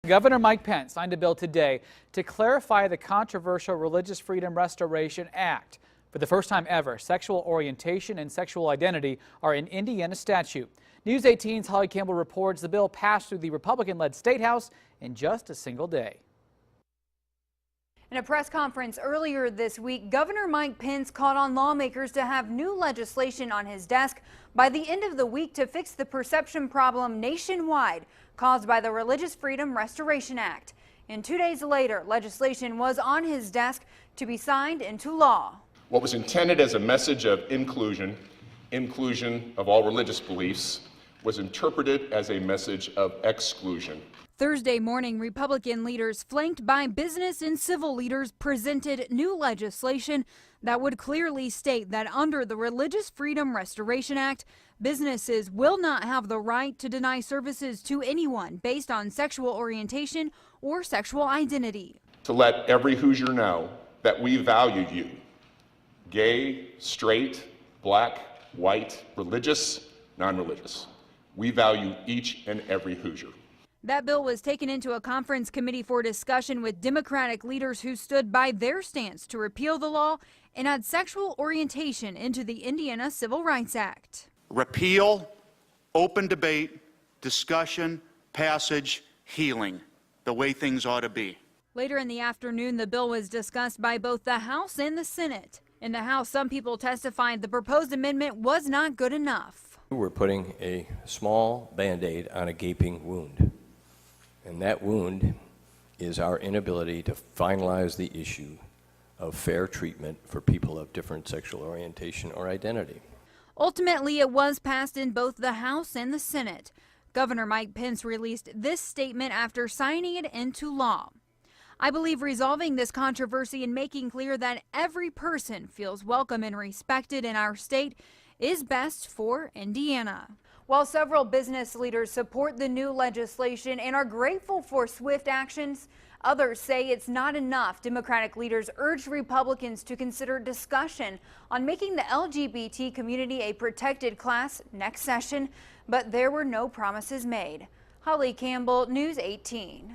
Governor Mike Pence signed a bill today to clarify the controversial Religious Freedom Restoration Act. For the first time ever, sexual orientation and sexual identity are in Indiana statute. News 18's Holly Campbell reports the bill passed through the Republican-led State House in just a single day. In a press conference earlier this week, Governor Mike Pence called on lawmakers to have new legislation on his desk by the end of the week to fix the perception problem nationwide caused by the Religious Freedom Restoration Act. And 2 days later, legislation was on his desk to be signed into law. What was intended as a message of inclusion of all religious beliefs, was interpreted as a message of exclusion. Thursday morning, Republican leaders flanked by business and civil leaders presented new legislation that would clearly state that under the Religious Freedom Restoration Act, businesses will not have the right to deny services to anyone based on sexual orientation or sexual identity. To let every Hoosier know that we value you, gay, straight, black, white, religious, non-religious. We value each and every Hoosier. That bill was taken into a conference committee for discussion with Democratic leaders who stood by their stance to repeal the law and add sexual orientation into the Indiana Civil Rights Act. Repeal, open debate, discussion, passage, healing, the way things ought to be. Later in the afternoon, the bill was discussed by both the House and the Senate. In the House, some people testified the proposed amendment was not good enough. We're putting a small Band-Aid on a gaping wound. And that wound is our inability to finalize the issue of fair treatment for people of different sexual orientation or identity. Ultimately, it was passed in both the House and the Senate. Governor Mike Pence released this statement after signing it into law. I believe resolving this controversy and making clear that every person feels welcome and respected in our state is best for Indiana. While several business leaders support the new legislation and are grateful for swift actions, others say it's not enough. Democratic leaders urged Republicans to consider discussion on making the LGBT community a protected class next session, but there were no promises made. Holly Campbell, News 18.